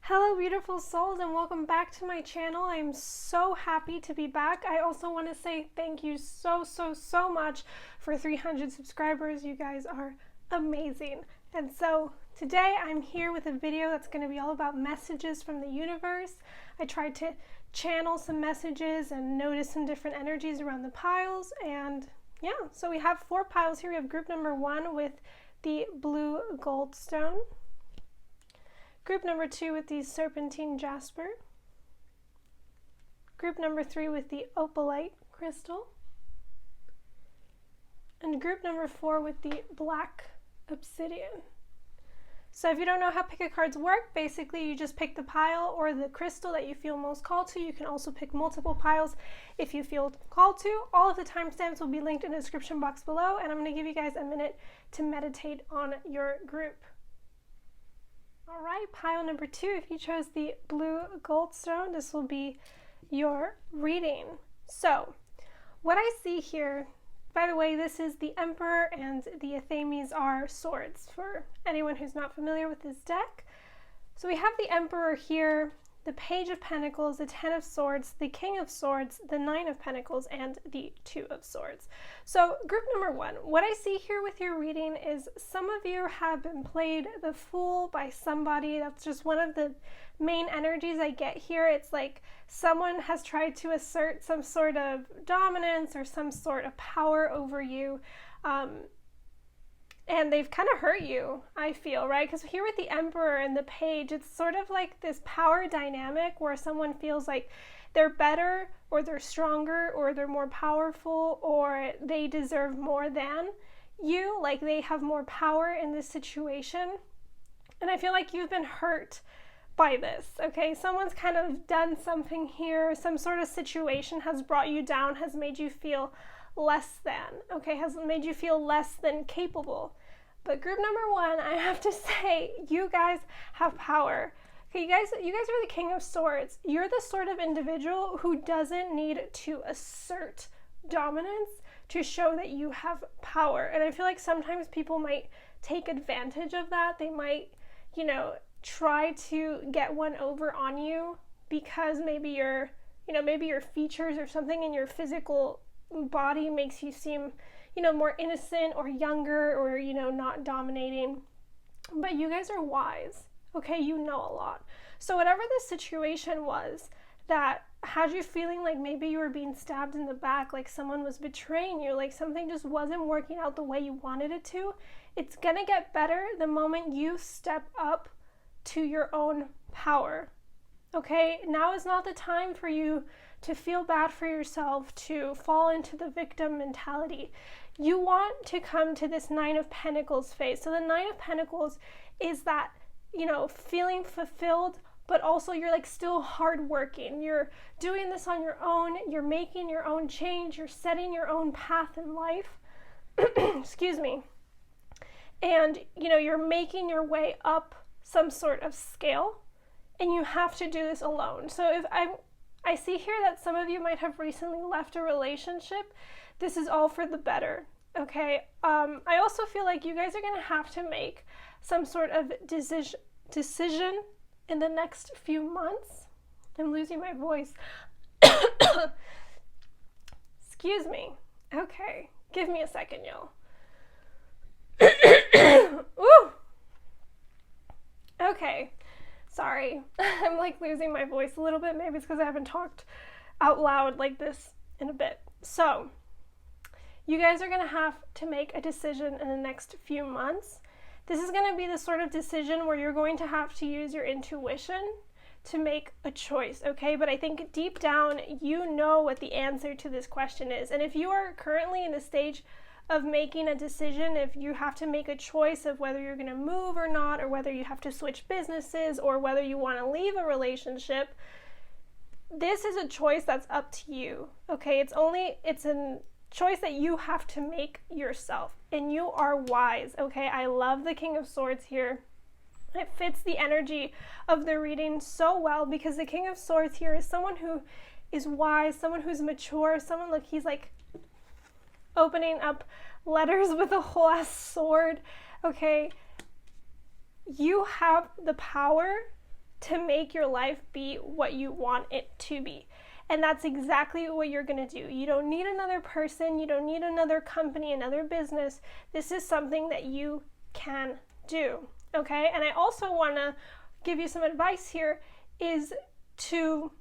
Hello beautiful souls and welcome back to my channel. I am so happy to be back. I also want to say thank you so much for 300 subscribers. You guys are amazing. And so today I'm here with a video that's going to be all about messages from the universe. I tried to channel some messages and notice some different energies around the piles, and yeah, so we have 4 piles here. We have group number 1 with the blue goldstone. Group number 2 with the serpentine jasper. Group number 3 with the opalite crystal. And group number 4 with the black obsidian. So if you don't know how pick-a-cards work, basically you just pick the pile or the crystal that you feel most called to. You can also pick multiple piles if you feel called to. All of the timestamps will be linked in the description box below, and I'm going to give you guys a minute to meditate on your group. All right, pile number 2, if you chose the blue goldstone, this will be your reading. So, what I see here, by the way, this is the Emperor and the Athames are swords, for anyone who's not familiar with this deck. So we have the Emperor here, the Page of Pentacles, the 10 of Swords, the King of Swords, the 9 of Pentacles, and the 2 of Swords. So group number 1, what I see here with your reading is some of you have been played the fool by somebody. That's just one of the main energies I get here. It's like someone has tried to assert some sort of dominance or some sort of power over you. And they've kind of hurt you, I feel, right? Because here with the Emperor and the Page, it's sort of like this power dynamic where someone feels like they're better or they're stronger or they're more powerful or they deserve more than you, like they have more power in this situation. And I feel like you've been hurt by this, okay? Someone's kind of done something here, some sort of situation has brought you down, has made you feel less than, okay, has made you feel less than capable. But group number 1, I have to say, you guys have power. Okay, you guys are the King of Swords. You're the sort of individual who doesn't need to assert dominance to show that you have power. And I feel like sometimes people might take advantage of that. They might, try to get one over on you because maybe your features or something in your physical body makes you seem, more innocent or younger or, not dominating. But you guys are wise, okay? You know a lot. So whatever the situation was that had you feeling like maybe you were being stabbed in the back, like someone was betraying you, like something just wasn't working out the way you wanted it to, it's gonna get better the moment you step up to your own power, okay? Now is not the time for you to feel bad for yourself, to fall into the victim mentality. You want to come to this 9 of Pentacles phase. So the 9 of Pentacles is that, feeling fulfilled, but also you're like still hardworking. You're doing this on your own. You're making your own change. You're setting your own path in life. Excuse me. And, you're making your way up some sort of scale, and you have to do this alone. So if I see here that some of you might have recently left a relationship. This is all for the better, okay? I also feel like you guys are going to have to make some sort of decision in the next few months. I'm losing my voice. Excuse me. Okay, give me a second, y'all. Ooh. Okay. Sorry, I'm like losing my voice a little bit. Maybe it's because I haven't talked out loud like this in a bit. So, you guys are going to have to make a decision in the next few months. This is going to be the sort of decision where you're going to have to use your intuition to make a choice, okay? But I think deep down, you know what the answer to this question is. And if you are currently in the stage of making a decision, if you have to make a choice of whether you're going to move or not, or whether you have to switch businesses, or whether you want to leave a relationship, this is a choice that's up to you, okay? It's a choice that you have to make yourself, and you are wise, okay? I love the King of Swords here. It fits the energy of the reading so well, because the King of Swords here is someone who is wise, someone who's mature, someone, look, he's like opening up letters with a whole ass sword, okay? You have the power to make your life be what you want it to be. And that's exactly what you're going to do. You don't need another person. You don't need another company, another business. This is something that you can do, okay? And I also want to give you some advice here is to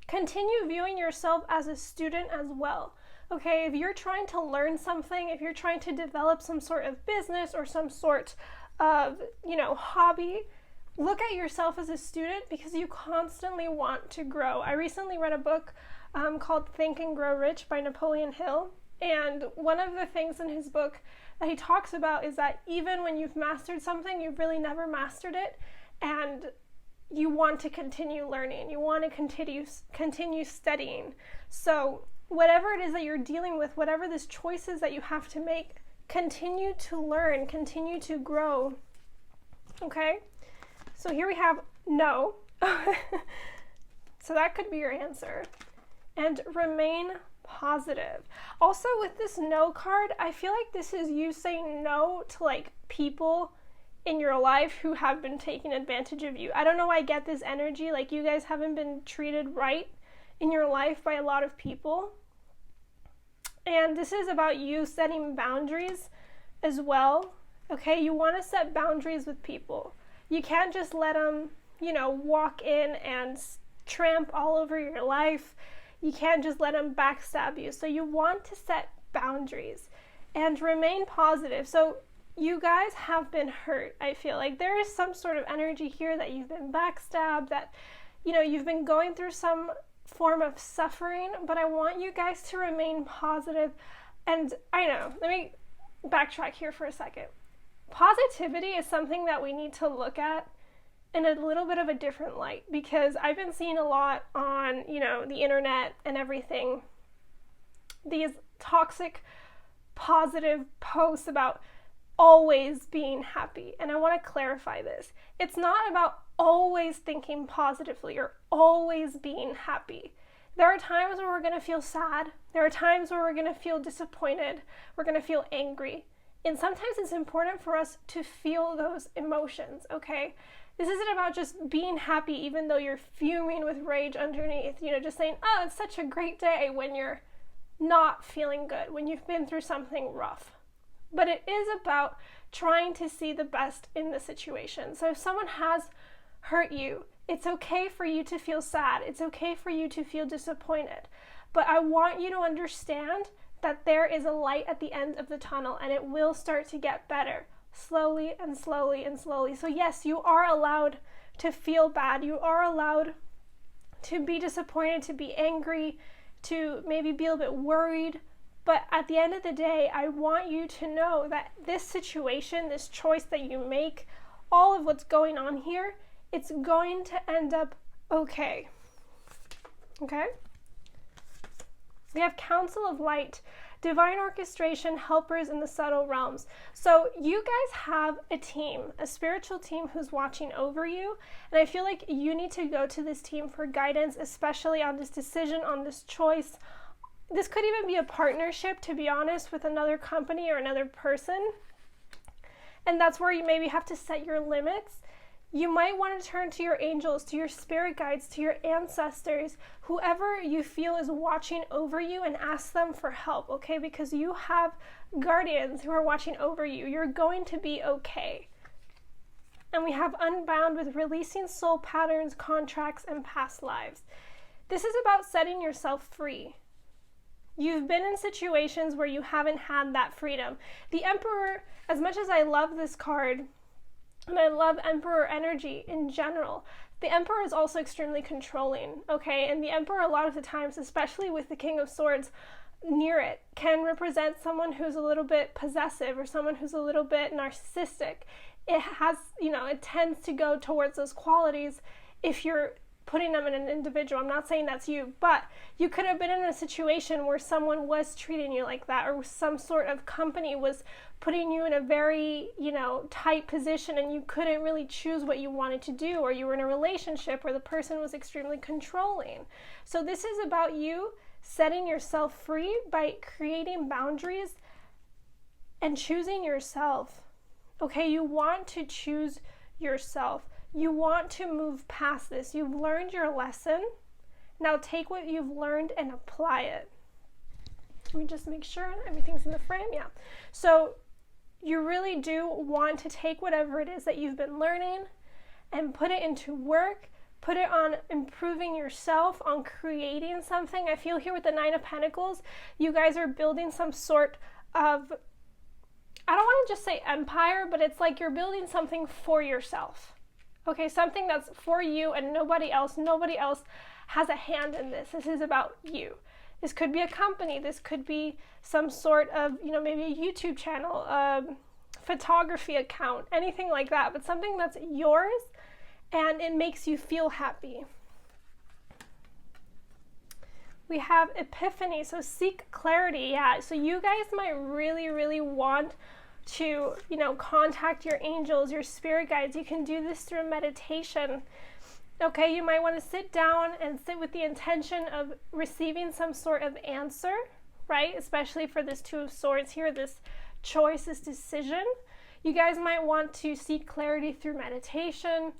continue viewing yourself as a student as well. Okay, if you're trying to learn something, if you're trying to develop some sort of business or some sort of, hobby, look at yourself as a student because you constantly want to grow. I recently read a book called Think and Grow Rich by Napoleon Hill. And one of the things in his book that he talks about is that even when you've mastered something, you've really never mastered it. And you want to continue learning. You want to continue studying. So whatever it is that you're dealing with, whatever these choices that you have to make, continue to learn, continue to grow. Okay? So here we have no. So that could be your answer. And remain positive. Also with this no card, I feel like this is you saying no to like people in your life who have been taking advantage of you. I don't know why I get this energy, like you guys haven't been treated right in your life by a lot of people. And this is about you setting boundaries as well. Okay, you want to set boundaries with people. You can't just let them, walk in and tramp all over your life. You can't just let them backstab you. So you want to set boundaries and remain positive. So you guys have been hurt. I feel like there is some sort of energy here that you've been backstabbed, that, you've been going through some form of suffering, but I want you guys to remain positive. And I know, let me backtrack here for a second. Positivity is something that we need to look at in a little bit of a different light, because I've been seeing a lot on, the internet and everything, these toxic positive posts about always being happy. And I want to clarify this. It's not about always thinking positively or always being happy. There are times where we're going to feel sad. There are times where we're going to feel disappointed. We're going to feel angry. And sometimes it's important for us to feel those emotions, okay? This isn't about just being happy even though you're fuming with rage underneath, just saying, oh, it's such a great day, when you're not feeling good, when you've been through something rough. But it is about trying to see the best in the situation. So if someone has hurt you, it's okay for you to feel sad. It's okay for you to feel disappointed. But I want you to understand that there is a light at the end of the tunnel, and it will start to get better slowly and slowly and slowly. So yes, you are allowed to feel bad. You are allowed to be disappointed, to be angry, to maybe be a little bit worried. But at the end of the day, I want you to know that this situation, this choice that you make, all of what's going on here, it's going to end up okay. Okay? We have Council of Light, divine orchestration, helpers in the subtle realms. So you guys have a team, a spiritual team who's watching over you. And I feel like you need to go to this team for guidance, especially on this decision, on this choice. This could even be a partnership, to be honest, with another company or another person. And that's where you maybe have to set your limits. You might want to turn to your angels, to your spirit guides, to your ancestors, whoever you feel is watching over you, and ask them for help, okay? Because you have guardians who are watching over you. You're going to be okay. And we have Unbound with releasing soul patterns, contracts, and past lives. This is about setting yourself free. You've been in situations where you haven't had that freedom. The Emperor, as much as I love this card, and I love Emperor energy in general, the Emperor is also extremely controlling, okay? And the Emperor, a lot of the times, especially with the King of Swords near it, can represent someone who's a little bit possessive or someone who's a little bit narcissistic. It has, it tends to go towards those qualities if you're putting them in an individual. I'm not saying that's you, but you could have been in a situation where someone was treating you like that, or some sort of company was putting you in a very, tight position, and you couldn't really choose what you wanted to do, or you were in a relationship where the person was extremely controlling. So this is about you setting yourself free by creating boundaries and choosing yourself. Okay, you want to choose yourself. You want to move past this. You've learned your lesson. Now take what you've learned and apply it. Let me just make sure everything's in the frame. Yeah. So you really do want to take whatever it is that you've been learning and put it into work, put it on improving yourself, on creating something. I feel here with the Nine of Pentacles, you guys are building some sort of, I don't want to just say empire, but it's like you're building something for yourself. Okay, something that's for you and nobody else. Nobody else has a hand in this. This is about you. This could be a company. This could be some sort of, maybe a YouTube channel, a photography account, anything like that, but something that's yours and it makes you feel happy. We have Epiphany, so seek clarity. Yeah, so you guys might really, really want to, contact your angels, your spirit guides. You can do this through meditation. Okay, you might want to sit down and sit with the intention of receiving some sort of answer, right? Especially for this Two of Swords here, this choice, this decision. You guys might want to seek clarity through meditation,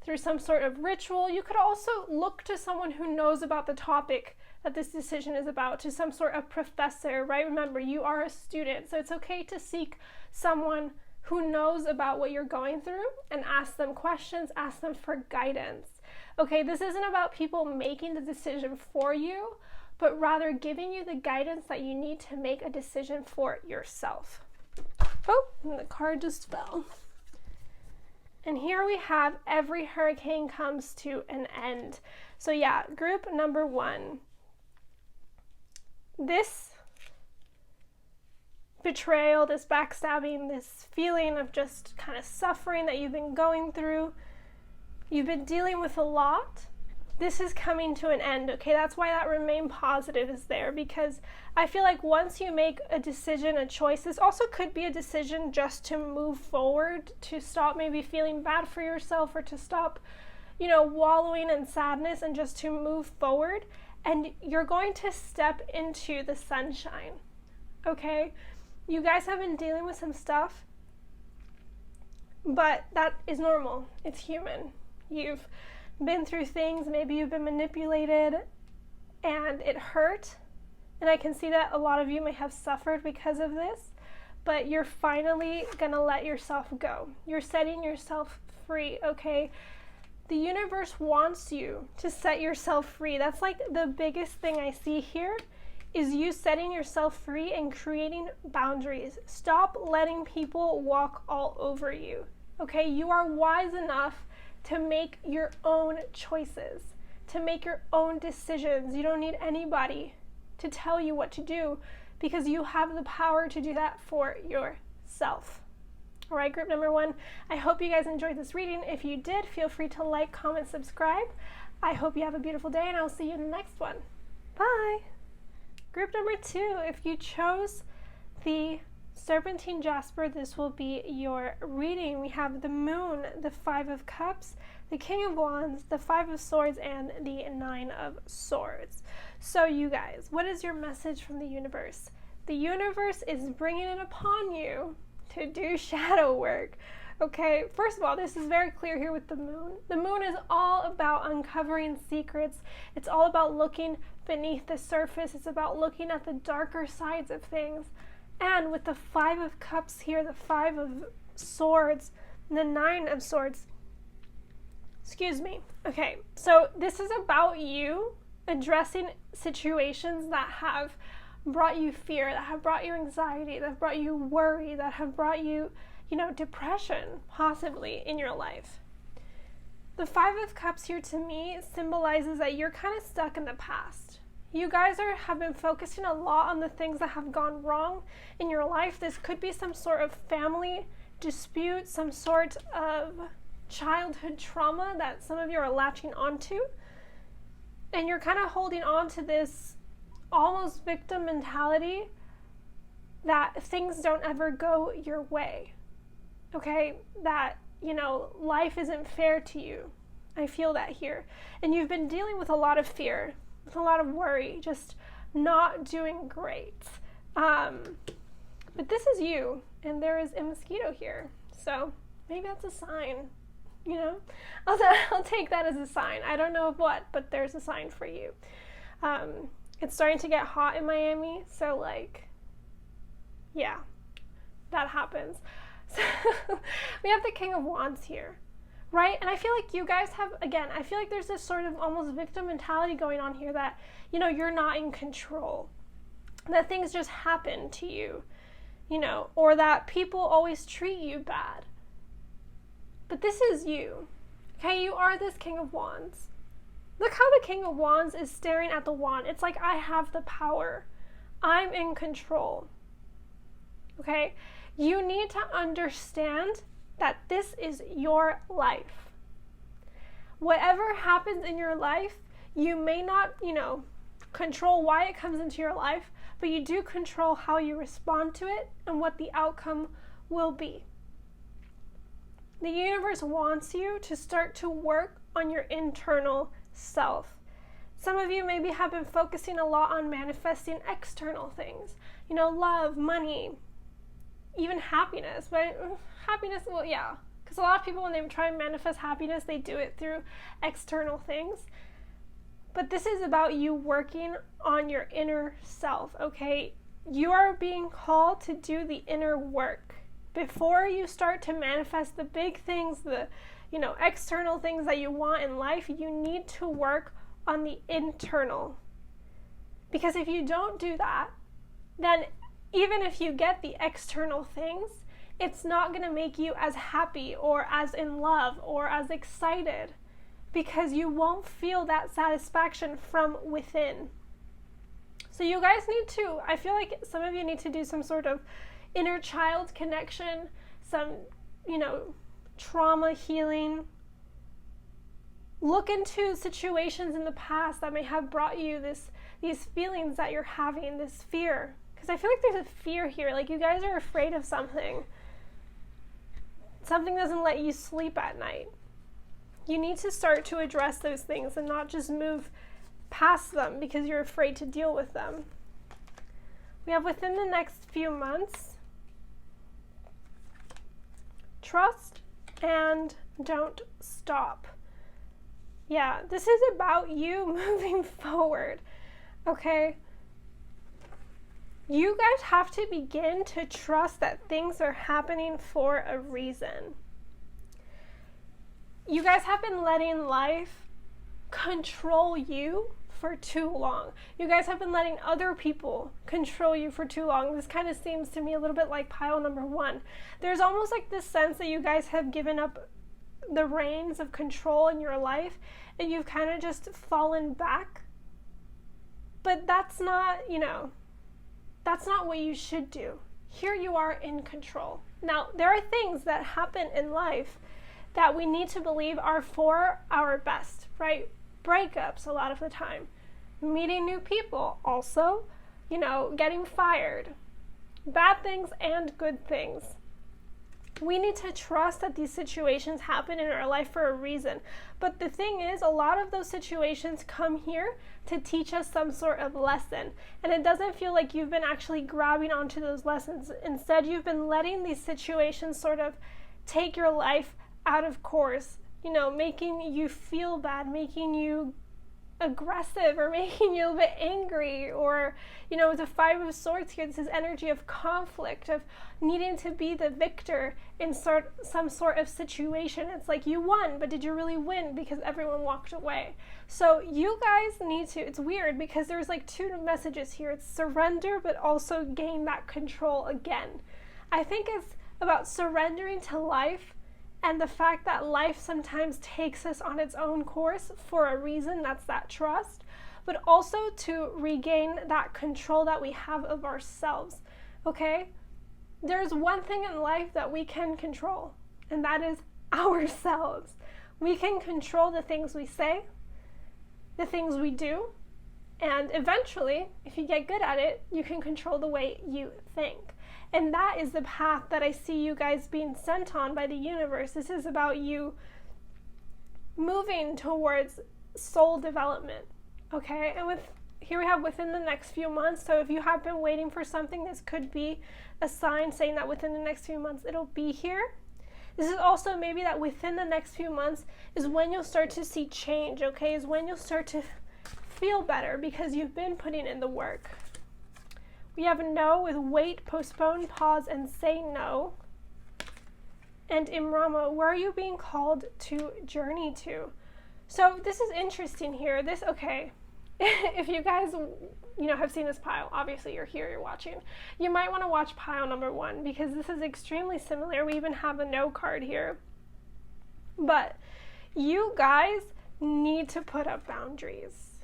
through some sort of ritual. You could also look to someone who knows about the topic that this decision is about, to some sort of professor, right? Remember, you are a student, so it's okay to seek someone who knows about what you're going through and ask them questions, ask them for guidance. Okay, this isn't about people making the decision for you, but rather giving you the guidance that you need to make a decision for yourself. Oh, and the card just fell. And here we have every hurricane comes to an end. So yeah, group number 1. This betrayal, this backstabbing, this feeling of just kind of suffering that you've been going through, you've been dealing with a lot. This is coming to an end, okay? That's why that remain positive is there, because I feel like once you make a decision, a choice, this also could be a decision just to move forward, to stop maybe feeling bad for yourself, or to stop, wallowing in sadness and just to move forward. And you're going to step into the sunshine, okay? You guys have been dealing with some stuff, but that is normal. It's human. You've been through things, maybe you've been manipulated and it hurt, and I can see that a lot of you may have suffered because of this, but you're finally gonna let yourself go. You're setting yourself free, okay? The universe wants you to set yourself free. That's like the biggest thing I see here, is you setting yourself free and creating boundaries. Stop letting people walk all over you, okay? You are wise enough to make your own choices, to make your own decisions. You don't need anybody to tell you what to do, because you have the power to do that for yourself. All right, group number 1, I hope you guys enjoyed this reading. If you did, feel free to like, comment, subscribe. I hope you have a beautiful day, and I'll see you in the next one. Bye. Group number 2, if you chose the serpentine jasper, this will be your reading. We have the Moon, the 5 of Cups, the King of Wands, the 5 of Swords, and the 9 of Swords. So you guys, what is your message from the universe? The universe is bringing it upon you to do shadow work. Okay, first of all, this is very clear here with the Moon. The Moon is all about uncovering secrets. It's all about looking beneath the surface. It's about looking at the darker sides of things. And with the 5 of Cups here, the 5 of Swords, and the 9 of Swords, okay, so this is about you addressing situations that have brought you fear, that have brought you anxiety, that have brought you worry, that have brought you, depression, possibly, in your life. The 5 of Cups here to me symbolizes that you're kind of stuck in the past. You guys have been focusing a lot on the things that have gone wrong in your life. This could be some sort of family dispute, some sort of childhood trauma that some of you are latching onto. And you're kind of holding on to this almost victim mentality that things don't ever go your way. Okay? That, life isn't fair to you. I feel that here. And you've been dealing with a lot of fear, with a lot of worry, just not doing great. But this is you, and there is a mosquito here. So maybe that's a sign. you know? I'll take that as a sign. I don't know of what, but there's a sign for you. It's starting to get hot in Miami, so like, yeah, that happens. So we have the King of Wands here, right? And I feel like you guys have, again, I feel like there's this sort of almost victim mentality going on here that, you know, you're not in control, that things just happen to you, you know, or that people always treat you bad. But this is you, okay? You are this King of Wands. Look how the King of Wands is staring at the wand. It's like, I have the power. I'm in control, okay? You need to understand that this is your life. Whatever happens in your life, you may not, you know, control why it comes into your life, but you do control how you respond to it and what the outcome will be. The universe wants you to start to work on your internal self. Some of you maybe have been focusing a lot on manifesting external things, you know, love, money, even happiness. But happiness, well, yeah, because a lot of people, when they try and manifest happiness, they do it through external things. But this is about you working on your inner self, okay? You are being called to do the inner work. Before you start to manifest the big things, the, you know, external things that you want in life, you need to work on the internal. Because if you don't do that, then even if you get the external things, it's not going to make you as happy or as in love or as excited, because you won't feel that satisfaction from within. So you guys need to, I feel like some of you need to do some sort of inner child connection, some, you know, trauma healing. Look into situations in the past that may have brought you these feelings that you're having, this fear. Because I feel like there's a fear here, like you guys are afraid of something. Something doesn't let you sleep at night. You need to start to address those things and not just move past them because you're afraid to deal with them. We have within the next few months, trust and don't stop. Yeah, this is about you moving forward, okay? You guys have to begin to trust that things are happening for a reason. You guys have been letting life control you for too long. You guys have been letting other people control you for too long. This kind of seems to me a little bit like pile number one. There's almost like this sense that you guys have given up the reins of control in your life and you've kind of just fallen back. But that's not, you know, that's not what you should do. Here you are in control. Now, there are things that happen in life that we need to believe are for our best, right? Breakups a lot of the time. Meeting new people also, you know, getting fired. Bad things and good things. We need to trust that these situations happen in our life for a reason. But the thing is, a lot of those situations come here to teach us some sort of lesson. And it doesn't feel like you've been actually grabbing onto those lessons. Instead, you've been letting these situations sort of take your life out of course, you know, making you feel bad, making you aggressive, or making you a bit angry, or, you know, the Five of Swords here, this is energy of conflict, of needing to be the victor in some sort of situation. It's like you won, but did you really win? Because everyone walked away. So you guys need to, it's weird because there's like two messages here. It's surrender, but also gain that control again. I think it's about surrendering to life and the fact that life sometimes takes us on its own course for a reason, that's that trust, but also to regain that control that we have of ourselves, okay? There's one thing in life that we can control, and that is ourselves. We can control the things we say, the things we do, and eventually, if you get good at it, you can control the way you think. And that is the path that I see you guys being sent on by the universe. This is about you moving towards soul development, okay? And here we have within the next few months. So if you have been waiting for something, this could be a sign saying that within the next few months it'll be here. This is also maybe that within the next few months is when you'll start to see change, okay? Is when you'll start to feel better because you've been putting in the work. We have no with wait, postpone, pause, and say no. And Imrama, where are you being called to journey to? So this is interesting here. Okay, if you guys, have seen this pile, obviously you're here, you're watching. You might want to watch pile number 1 because this is extremely similar. We even have a no card here. But you guys need to put up boundaries.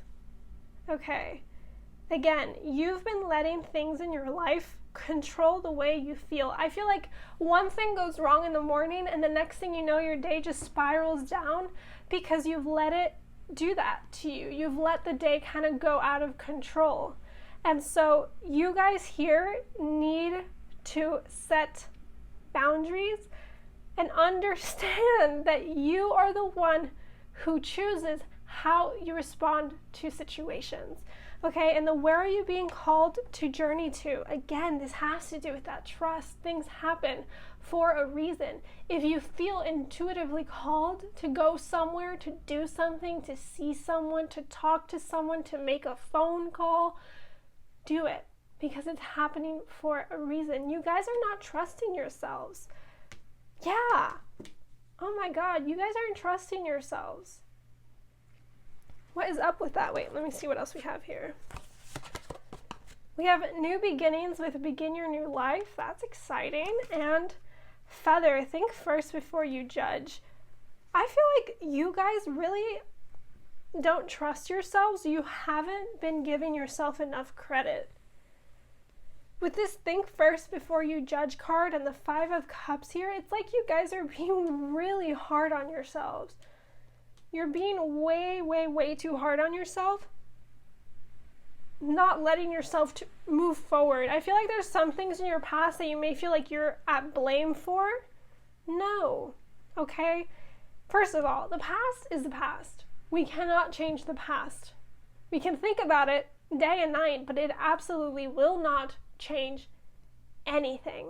Okay. Again, you've been letting things in your life control the way you feel. I feel like one thing goes wrong in the morning and the next thing you know, your day just spirals down because you've let it do that to you. You've let the day kind of go out of control. And so you guys here need to set boundaries and understand that you are the one who chooses how you respond to situations. Okay, and where are you being called to journey to? Again, this has to do with that trust. Things happen for a reason. If you feel intuitively called to go somewhere, to do something, to see someone, to talk to someone, to make a phone call, do it because it's happening for a reason. You guys are not trusting yourselves. Yeah. Oh my God, you guys aren't trusting yourselves. What is up with that? Wait, let me see what else we have here. We have new beginnings with begin your new life. That's exciting. And feather, think first before you judge. I feel like you guys really don't trust yourselves. You haven't been giving yourself enough credit. With this think first before you judge card and the 5 of Cups here, it's like you guys are being really hard on yourselves. You're being way, way, way too hard on yourself, not letting yourself to move forward. I feel like there's some things in your past that you may feel like you're at blame for. No, okay? First of all, the past is the past. We cannot change the past. We can think about it day and night, but it absolutely will not change anything,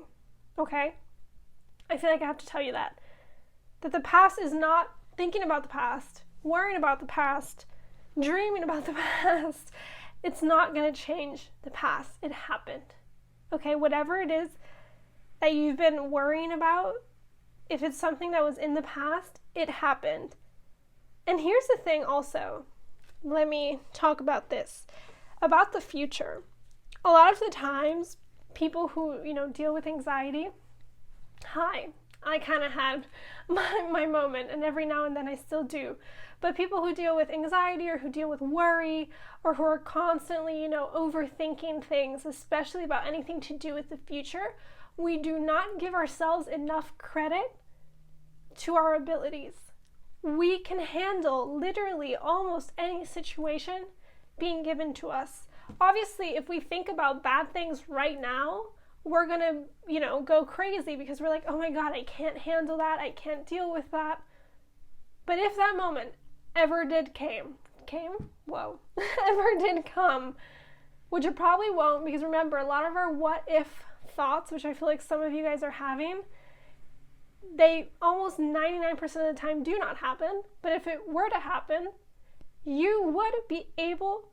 okay? I feel like I have to tell you that the past is not thinking about the past, worrying about the past, dreaming about the past. It's not going to change the past. It happened. Okay, whatever it is that you've been worrying about, if it's something that was in the past, it happened. And here's the thing also. Let me talk about this. About the future. A lot of the times, people who, deal with anxiety, I kind of had my moment, and every now and then I still do. But people who deal with anxiety or who deal with worry or who are constantly, overthinking things, especially about anything to do with the future, we do not give ourselves enough credit to our abilities. We can handle literally almost any situation being given to us. Obviously, if we think about bad things right now, we're gonna, go crazy because we're like, oh my God, I can't handle that. I can't deal with that. But if that moment ever did ever did come, which it probably won't, because remember, a lot of our what if thoughts, which I feel like some of you guys are having, they almost 99% of the time do not happen. But if it were to happen, you would be able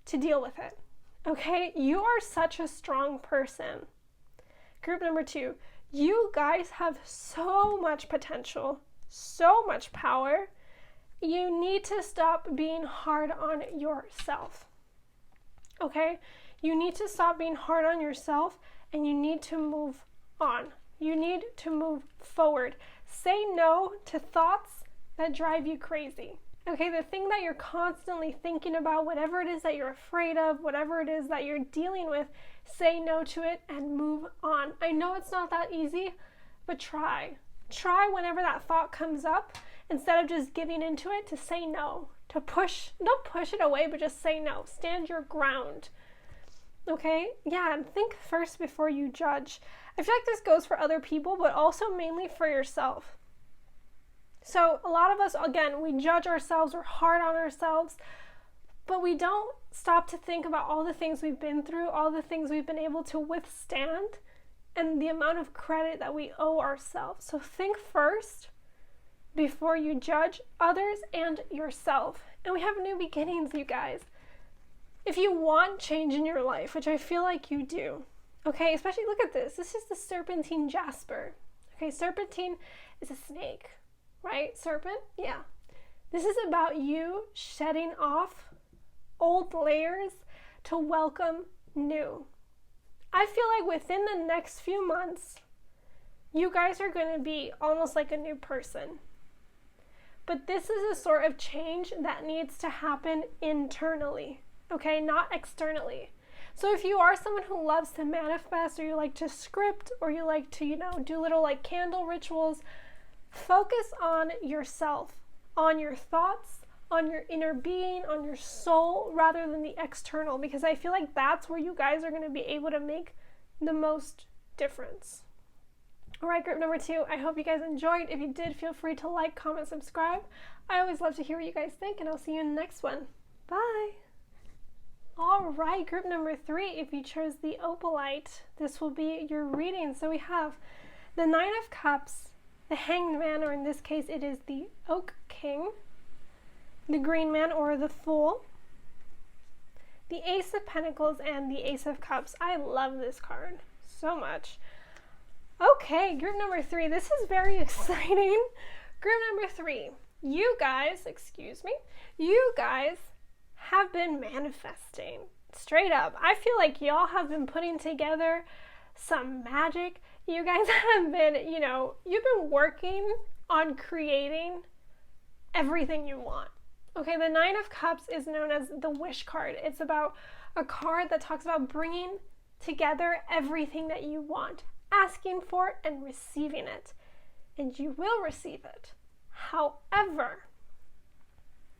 to deal with it. Okay? You are such a strong person. Group number 2, you guys have so much potential, so much power. You need to stop being hard on yourself. Okay? You need to stop being hard on yourself and you need to move on. You need to move forward. Say no to thoughts that drive you crazy. Okay, the thing that you're constantly thinking about, whatever it is that you're afraid of, whatever it is that you're dealing with, say no to it and move on. I know it's not that easy, but try. Try whenever that thought comes up, instead of just giving into it, to say no. To push, don't push it away, but just say no. Stand your ground. Okay? Yeah, and think first before you judge. I feel like this goes for other people, but also mainly for yourself. So a lot of us, again, we judge ourselves, we're hard on ourselves, but we don't stop to think about all the things we've been through, all the things we've been able to withstand and the amount of credit that we owe ourselves. So think first before you judge others and yourself. And we have new beginnings, you guys. If you want change in your life, which I feel like you do, okay, especially look at this. This is the serpentine jasper. Okay, serpentine is a snake, right? Serpent, yeah. This is about you shedding off old layers to welcome new. I feel like within the next few months, you guys are going to be almost like a new person. But this is a sort of change that needs to happen internally, okay, not externally. So if you are someone who loves to manifest, or you like to script, or you like to, do little like candle rituals, focus on yourself, on your thoughts, on your inner being, on your soul, rather than the external, because I feel like that's where you guys are going to be able to make the most difference. All right, group number 2, I hope you guys enjoyed. If you did, feel free to like, comment, subscribe. I always love to hear what you guys think, and I'll see you in the next one. Bye. All right, group number 3, if you chose the opalite, this will be your reading. So we have the 9 of Cups, the Hanged Man, or in this case, it is the Oak King, the Green Man, or the Fool, the Ace of Pentacles, and the Ace of Cups. I love this card so much. Okay, group number 3, this is very exciting. Group number 3, you guys have been manifesting. Straight up. I feel like y'all have been putting together some magic. You guys have been, you've been working on creating everything you want. Okay, the 9 of Cups is known as the wish card. It's about a card that talks about bringing together everything that you want, asking for it and receiving it. And you will receive it. However,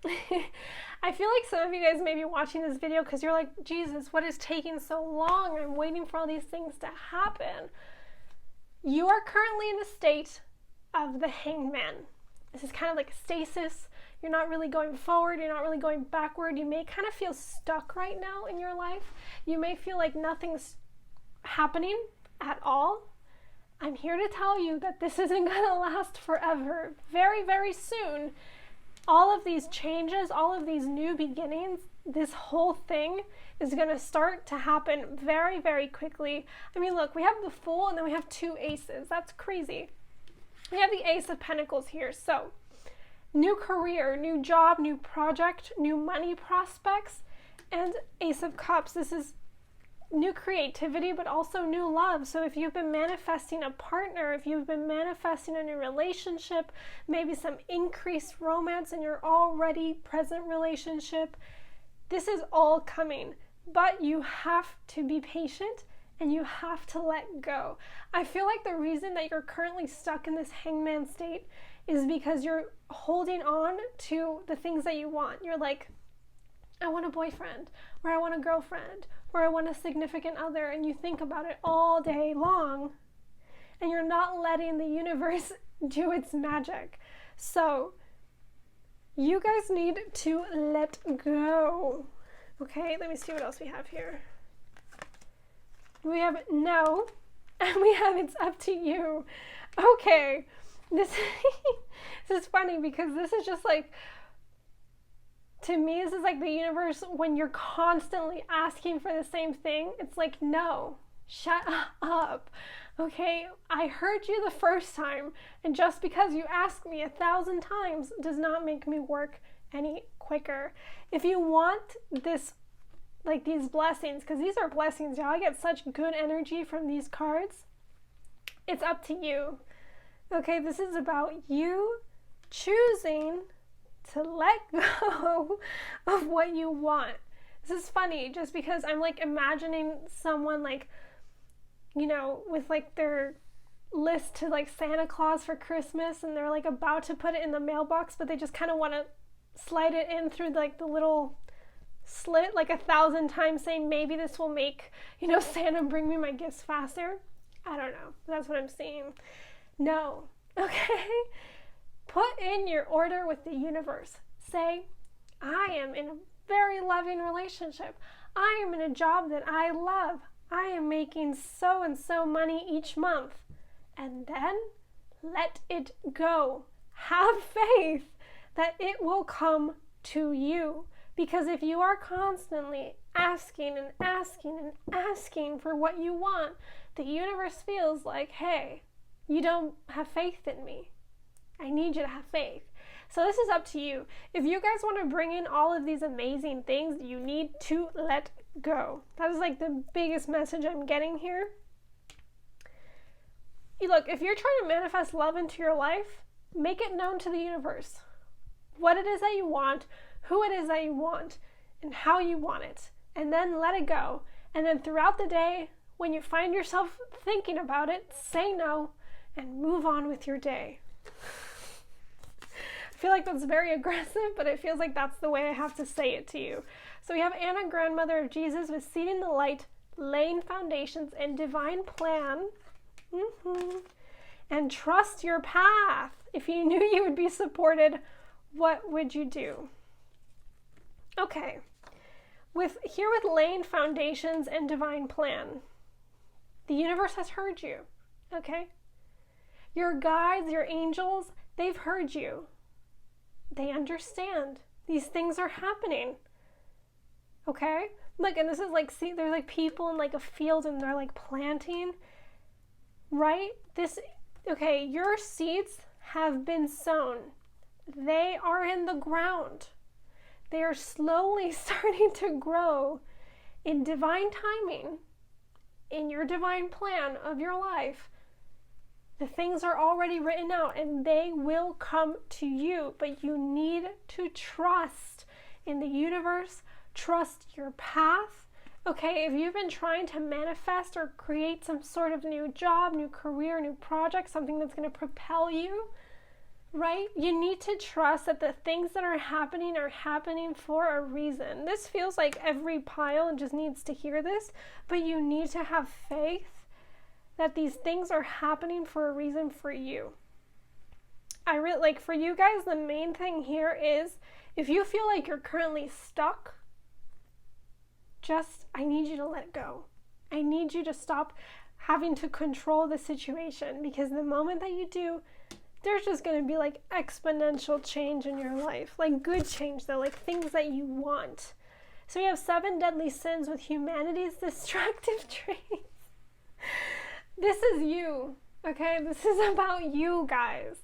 I feel like some of you guys may be watching this video because you're like, Jesus, what is taking so long? I'm waiting for all these things to happen. You are currently in a state of the Hanged Man. This is kind of like a stasis. You're not really going forward. You're not really going backward. You may kind of feel stuck right now in your life. You may feel like nothing's happening at all. I'm here to tell you that this isn't going to last forever. Very, very soon, all of these changes, all of these new beginnings, this whole thing is going to start to happen very, very quickly. I mean, look, we have the Fool and then we have 2 aces. That's crazy. We have the Ace of Pentacles here. So, new career, new job, new project, new money prospects, and Ace of Cups. This is new creativity, but also new love. So if you've been manifesting a partner, if you've been manifesting a new relationship, maybe some increased romance in your already present relationship, this is all coming. But you have to be patient and you have to let go. I feel like the reason that you're currently stuck in this hangman state is because you're holding on to the things that you want. You're like, I want a boyfriend, or I want a girlfriend, or I want a significant other, and you think about it all day long, and you're not letting the universe do its magic. So, you guys need to let go. Okay, let me see what else we have here. We have no, and we have it's up to you. Okay, this is funny because this is just like, to me, this is like the universe when you're constantly asking for the same thing. It's like, no, shut up. Okay, I heard you the first time, and just because you asked me 1,000 times does not make me work any quicker. If you want this, like these blessings, because these are blessings, y'all, I get such good energy from these cards. It's up to you. Okay, this is about you choosing to let go of what you want. This is funny just because I'm like imagining someone like, with like their list to like Santa Claus for Christmas, and they're like about to put it in the mailbox, but they just kind of want to slide it in through like the little slit like 1,000 times, saying maybe this will make, Santa bring me my gifts faster. I don't know. That's what I'm seeing. No. Okay? Put in your order with the universe. Say, I am in a very loving relationship. I am in a job that I love. I am making so and so money each month. And then let it go. Have faith that it will come to you. Because if you are constantly asking and asking and asking for what you want, the universe feels like, hey, you don't have faith in me. I need you to have faith. So this is up to you. If you guys want to bring in all of these amazing things, you need to let go. That is like the biggest message I'm getting here. Look, if you're trying to manifest love into your life, make it known to the universe what it is that you want, who it is that you want, and how you want it. And then let it go. And then throughout the day, when you find yourself thinking about it, say no and move on with your day. I feel like that's very aggressive, but it feels like that's the way I have to say it to you. So we have Anna, grandmother of Jesus, with seed in the light, laying foundations and divine plan. And trust your path. If you knew you would be supported, what would you do? Okay. With laying foundations and divine plan, the universe has heard you. Okay? Your guides, your angels, they've heard you. They understand. These things are happening. Okay? Look, and this is like, see, there's like people in like a field and they're like planting, right? Okay, your seeds have been sown. They are in the ground. They are slowly starting to grow in divine timing, in your divine plan of your life. The things are already written out and they will come to you, but you need to trust in the universe, trust your path. Okay, if you've been trying to manifest or create some sort of new job, new career, new project, something that's going to propel you, right? You need to trust that the things that are happening for a reason. This feels like every pile just needs to hear this, but you need to have faith that these things are happening for a reason for you. I really like, for you guys, the main thing here is, if you feel like you're currently stuck, I need you to let go. I need you to stop having to control the situation, because the moment that you do, there's just going to be like exponential change in your life, like good change though, like things that you want. So we have 7 deadly sins with humanity's destructive traits. This is you, okay? This is about you guys.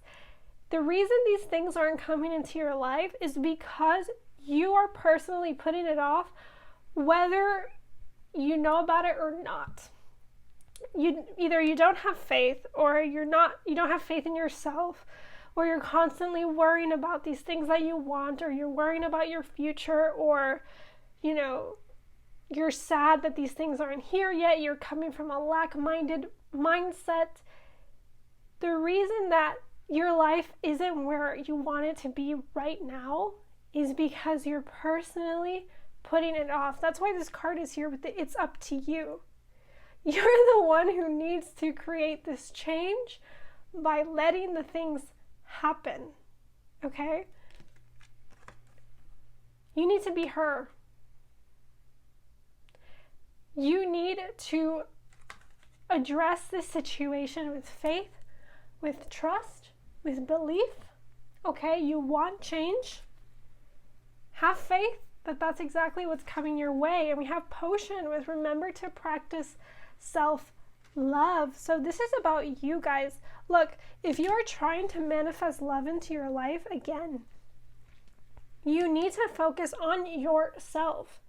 The reason these things aren't coming into your life is because you are personally putting it off, whether you know about it or not. Either you don't have faith, or you don't have faith in yourself, or you're constantly worrying about these things that you want, or you're worrying about your future, or you're sad that these things aren't here yet. You're coming from a lack-minded mindset. The reason that your life isn't where you want it to be right now is because you're personally putting it off. That's why this card is here with it's up to you. You're the one who needs to create this change by letting the things happen, okay? You need to be her. You need to address this situation with faith, with trust, with belief, okay? You want change. Have faith that that's exactly what's coming your way. And we have potion with remember to practice self-love. So this is about you guys. Look, if you're trying to manifest love into your life, again, you need to focus on yourself.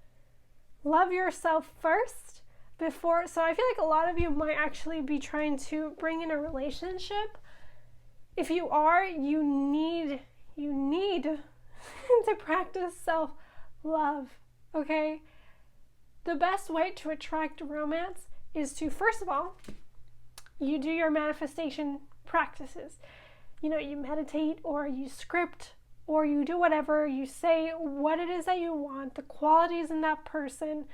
Love yourself first before. So I feel like a lot of you might actually be trying to bring in a relationship. If you are, you need to practice self-love, okay? The best way to attract romance is to, first of all, you do your manifestation practices. You meditate, or you script, or you do whatever, you say what it is that you want, the qualities in that person,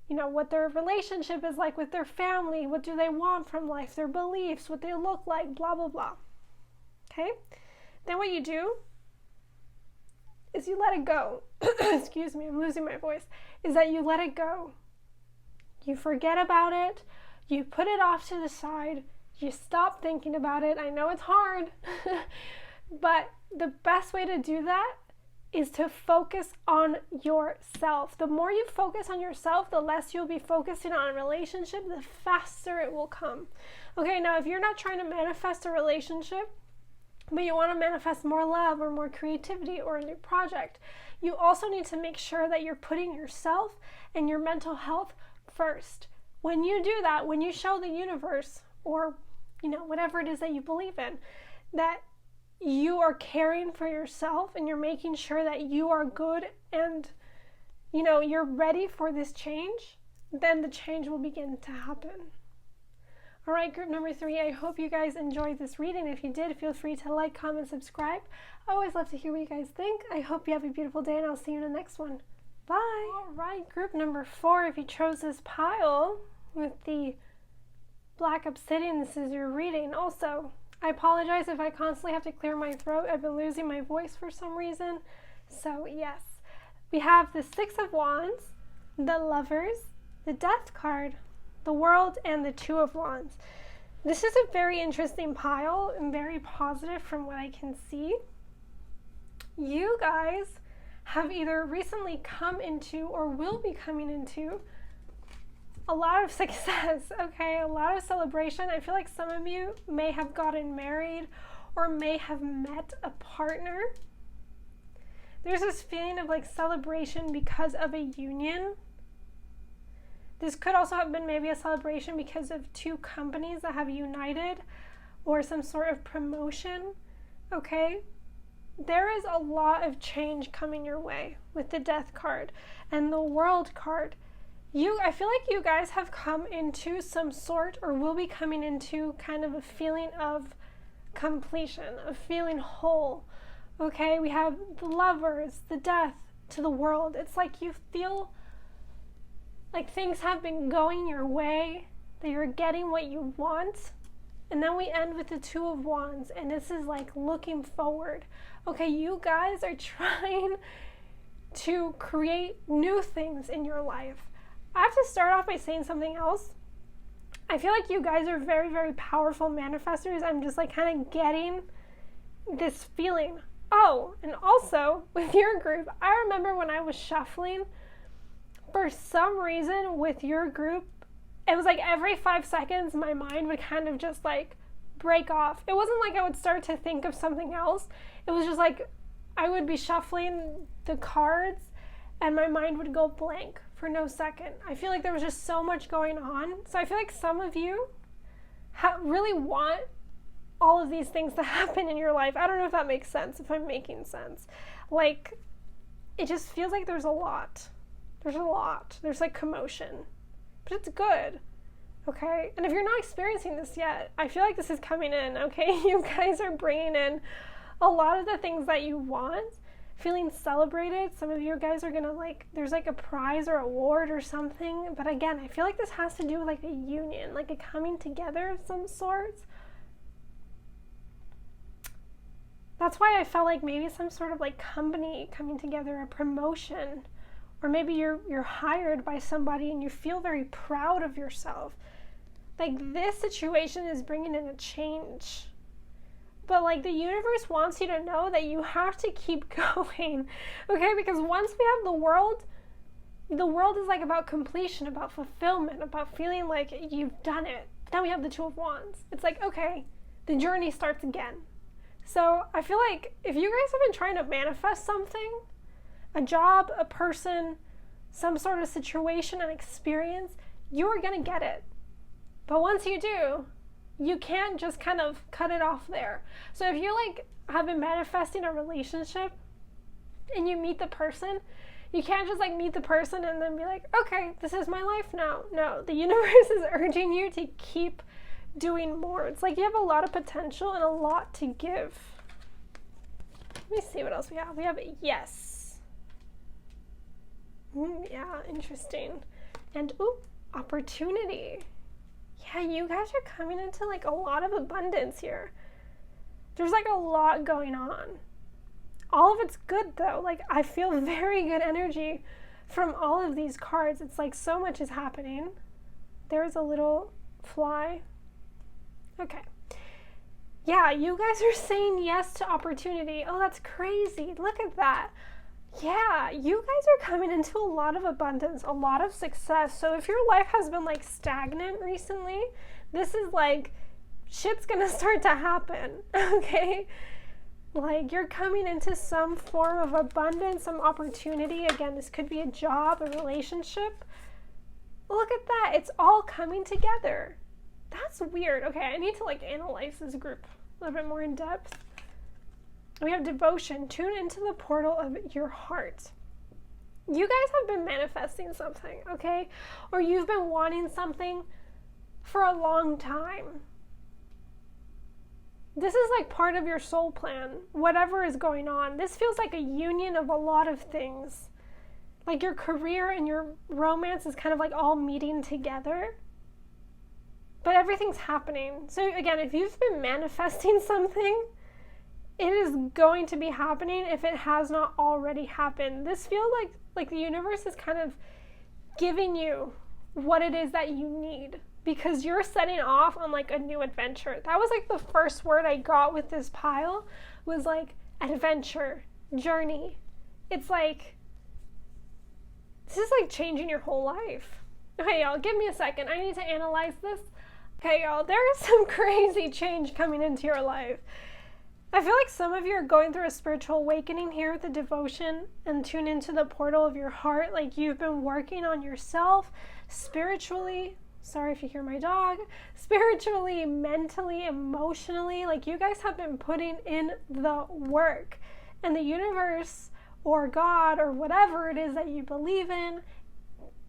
what their relationship is like with their family, what do they want from life, their beliefs, what they look like, blah, blah, blah. Okay? Then what you do is you let it go. Excuse me, I'm losing my voice. Is that you let it go. You forget about it. You put it off to the side. You stop thinking about it. I know it's hard, but the best way to do that is to focus on yourself. The more you focus on yourself, the less you'll be focusing on a relationship, the faster it will come. Okay, now if you're not trying to manifest a relationship, but you want to manifest more love or more creativity or a new project, you also need to make sure that you're putting yourself and your mental health first. When you do that, when you show the universe or whatever it is that you believe in, that you are caring for yourself and you're making sure that you are good and you're ready for this change, then the change will begin to happen. All right, group number 3, I hope you guys enjoyed this reading. If you did, feel free to like, comment, subscribe. I always love to hear what you guys think. I hope you have a beautiful day, and I'll see you in the next one. Bye. All right, group number 4, if you chose this pile with the black obsidian, this is your reading. Also, I apologize if I constantly have to clear my throat. I've been losing my voice for some reason. So yes, we have the 6 of Wands, the Lovers, the Death card, the World, and the 2 of Wands. This is a very interesting pile and very positive from what I can see. You guys have either recently come into or will be coming into a lot of success, okay? A lot of celebration. I feel like some of you may have gotten married or may have met a partner. There's this feeling of like celebration because of a union. This could also have been maybe a celebration because of 2 companies that have united or some sort of promotion, okay? There is a lot of change coming your way with the Death card and the World card. I feel like you guys have come into some sort or will be coming into kind of a feeling of completion, of feeling whole, okay? We have the Lovers, the Death to the World. It's like you feel like things have been going your way, that you're getting what you want. And then we end with the 2 of Wands, and this is like looking forward. Okay, you guys are trying to create new things in your life. I have to start off by saying something else. I feel like you guys are very, very powerful manifestors. I'm just like kind of getting this feeling. Oh, and also with your group, I remember when I was shuffling, for some reason with your group, it was like every 5 seconds my mind would kind of just like break off. It wasn't like I would start to think of something else. It was just like I would be shuffling the cards and my mind would go blank for no second. I feel like there was just so much going on. So I feel like some of you really want all of these things to happen in your life. I don't know if that makes sense, if I'm making sense. Like, it just feels like there's a lot. There's a lot. There's like commotion. But it's good, okay? And if you're not experiencing this yet, I feel like this is coming in, okay? You guys are bringing in a lot of the things that you want, feeling celebrated. Some of you guys are gonna like, there's like a prize or award or something. But again, I feel like this has to do with like a union, like a coming together of some sorts. That's why I felt like maybe some sort of like company coming together, a promotion. Or maybe you're hired by somebody and you feel very proud of yourself. Like this situation is bringing in a change. But like the universe wants you to know that you have to keep going, okay? Because once we have the world is like about completion, about fulfillment, about feeling like you've done it. Then we have the 2 of Wands. It's like, okay, the journey starts again. So I feel like if you guys have been trying to manifest something, a job, a person, some sort of situation and experience, you are going to get it. But once you do, you can't just kind of cut it off there. So if you like have been manifesting a relationship and you meet the person, you can't just like meet the person and then be like, okay, this is my life now. No, the universe is urging you to keep doing more. It's like you have a lot of potential and a lot to give. Let me see what else we have. We have yes. Yeah, interesting. And opportunity. Yeah, you guys are coming into like a lot of abundance here. There's like a lot going on. All of it's good though. Like I feel very good energy from all of these cards. It's like so much is happening. There's a little fly. Okay. Yeah, you guys are saying yes to opportunity. Oh, that's crazy. Look at that. Yeah, you guys are coming into a lot of abundance, a lot of success. So if your life has been like stagnant recently, this is like, shit's gonna start to happen, okay? Like, you're coming into some form of abundance, some opportunity. Again, this could be a job, a relationship. Look at that. It's all coming together. That's weird. Okay, I need to like analyze this group a little bit more in depth. We have devotion. Tune into the portal of your heart. You guys have been manifesting something, okay? Or you've been wanting something for a long time. This is like part of your soul plan, whatever is going on. This feels like a union of a lot of things. Like your career and your romance is kind of like all meeting together. But everything's happening. So again, if you've been manifesting something, it is going to be happening if it has not already happened. This feels like the universe is kind of giving you what it is that you need, because you're setting off on like a new adventure. That was like the first word I got with this pile, was like adventure, journey. It's like, this is like changing your whole life. Okay, y'all, give me a second. I need to analyze this. Okay, y'all, there is some crazy change coming into your life. I feel like some of you are going through a spiritual awakening here with the devotion and tune into the portal of your heart. Like, you've been working on yourself spiritually. Sorry if you hear my dog. Spiritually, mentally, emotionally. Like, you guys have been putting in the work. And the universe or God or whatever it is that you believe in,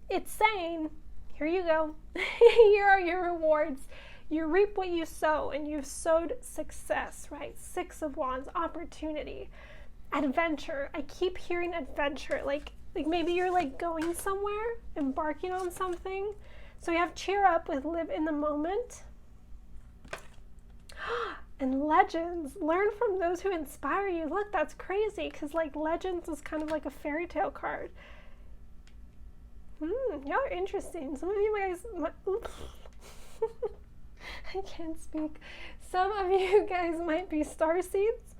it's saying, here you go. Here are your rewards. You reap what you sow, and you've sowed success, right? 6 of Wands, opportunity, adventure. I keep hearing adventure. Like maybe you're like going somewhere, embarking on something. So we have cheer up with live in the moment. And legends, learn from those who inspire you. Look, that's crazy, because like legends is kind of like a fairy tale card. Y'all are interesting. Some of you guys, oops. I can't speak. Some of you guys might be star seeds,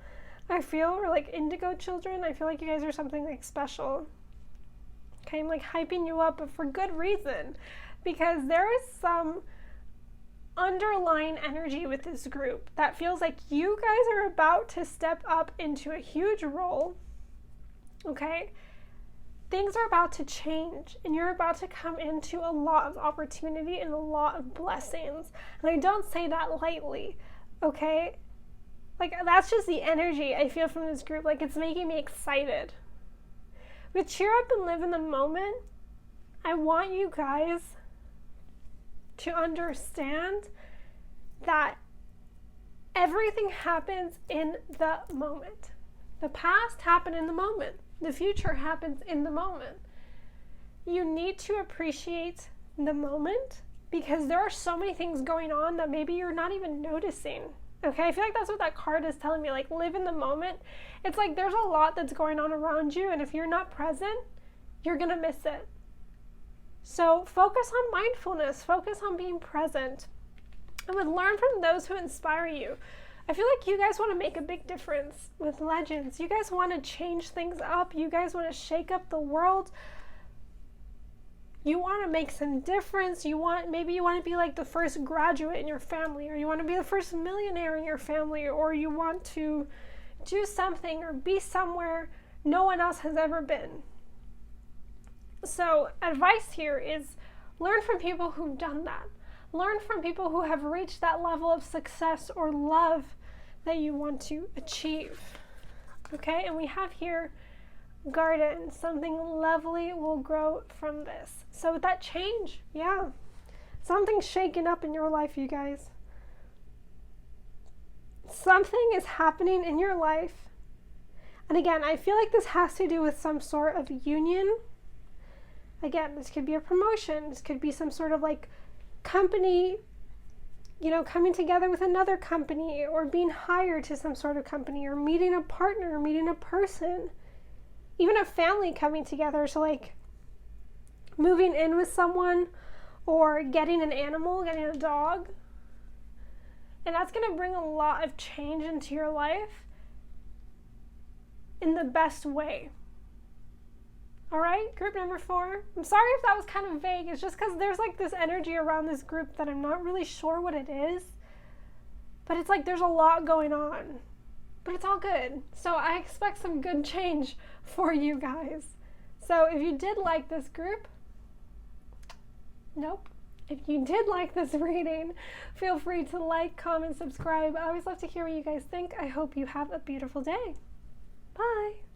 I feel, or like indigo children. I feel like you guys are something like special. Okay, I'm like hyping you up, but for good reason, because there is some underlying energy with this group that feels like you guys are about to step up into a huge role. Okay? Things are about to change, and you're about to come into a lot of opportunity and a lot of blessings. And I don't say that lightly, okay? Like, that's just the energy I feel from this group. Like, it's making me excited. With cheer up and live in the moment, I want you guys to understand that everything happens in the moment. The past happened in the moment. The future happens in the moment. You need to appreciate the moment, because there are so many things going on that maybe you're not even noticing. Okay, I feel like that's what that card is telling me. Like, live in the moment. It's like there's a lot that's going on around you, and if you're not present, you're gonna miss it. So focus on mindfulness, focus on being present, and learn from those who inspire you. I feel like you guys want to make a big difference with legends. You guys want to change things up. You guys want to shake up the world. You want to make some difference. Maybe you want to be like the first graduate in your family, or you want to be the first millionaire in your family, or you want to do something or be somewhere no one else has ever been. So advice here is learn from people who've done that. Learn from people who have reached that level of success or love that you want to achieve. Okay, and we have here garden. Something lovely will grow from this. So with that change, yeah, something's shaking up in your life, you guys. Something is happening in your life. And again, I feel like this has to do with some sort of union. Again, this could be a promotion. This could be some sort of like company, coming together with another company, or being hired to some sort of company, or meeting a partner, or meeting a person, even a family coming together. So like moving in with someone, or getting an animal, getting a dog. And that's going to bring a lot of change into your life in the best way. All right, group number 4. I'm sorry if that was kind of vague. It's just because there's like this energy around this group that I'm not really sure what it is. But it's like there's a lot going on. But it's all good. So I expect some good change for you guys. So if you did like this group, nope. If you did like this reading, feel free to like, comment, subscribe. I always love to hear what you guys think. I hope you have a beautiful day. Bye.